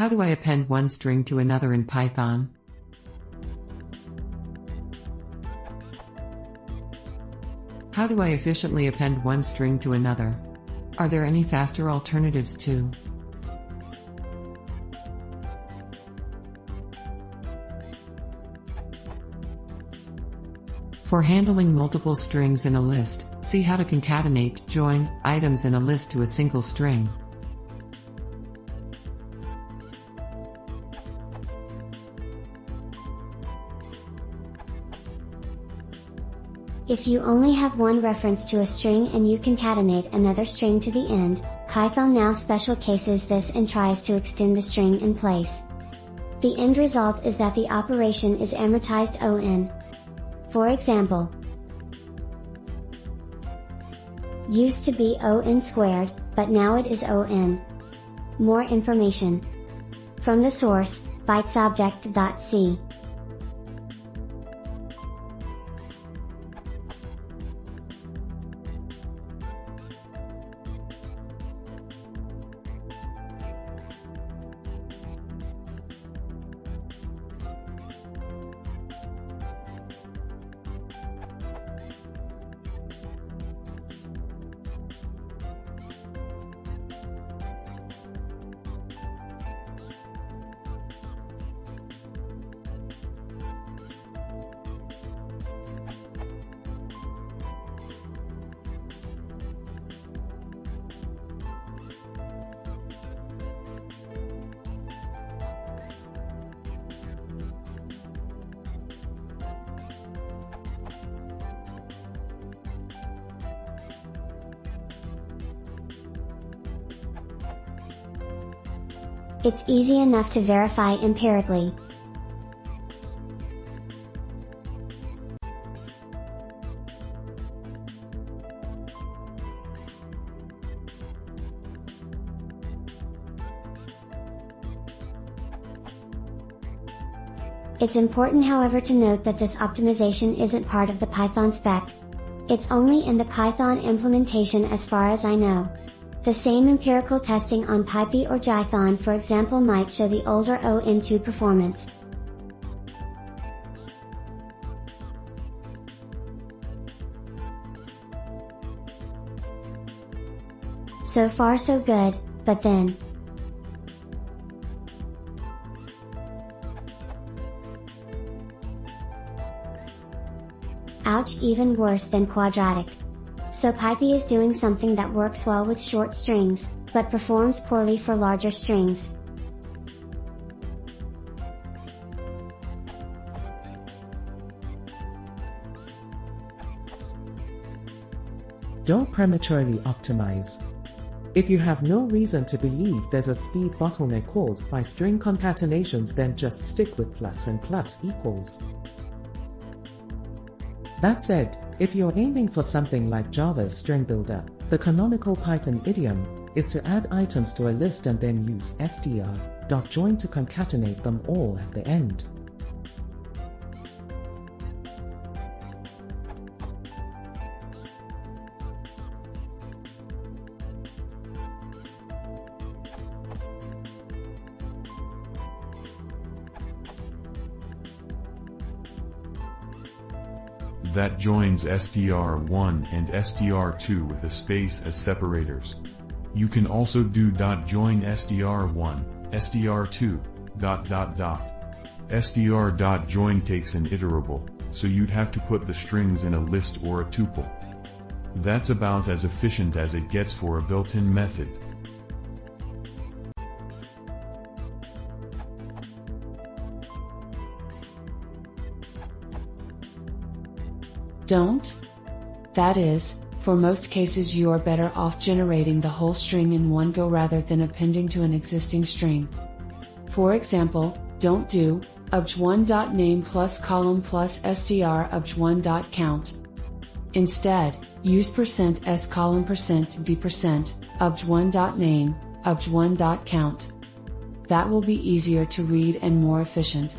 How do I append one string to another in Python? How do I efficiently append one string to another? Are there any faster alternatives too? For handling multiple strings in a list, see how to concatenate, join, items in a list to a single string. If you only have one reference to a string and you concatenate another string to the end, Python now special cases this and tries to extend the string in place. The end result is that the operation is amortized on. For example, used to be on squared, but now it is on. More information from the source, bytesobject.c. It's easy enough to verify empirically. It's important however to note that this optimization isn't part of the Python spec. It's only in the Python implementation as far as I know. The same empirical testing on Python or Jython for example might show the older ON2 performance. So far so good, but then ouch, even worse than quadratic. So Python is doing something that works well with short strings, but performs poorly for larger strings. Don't prematurely optimize. If you have no reason to believe there's a speed bottleneck caused by string concatenations, then just stick with plus and plus equals. That said, if you're aiming for something like Java's string builder, the canonical Python idiom is to add items to a list and then use str.join to concatenate them all at the end. That joins str1 and str2 with a space as separators. You can also do .join str1, str2, ... str.join takes an iterable, so you'd have to put the strings in a list or a tuple. That's about as efficient as it gets for a built-in method. Don't? That is, for most cases you are better off generating the whole string in one go rather than appending to an existing string. For example, don't do obj1.name plus column plus str obj1.count. Instead, use %s column %d obj1.name obj1.count. That will be easier to read and more efficient.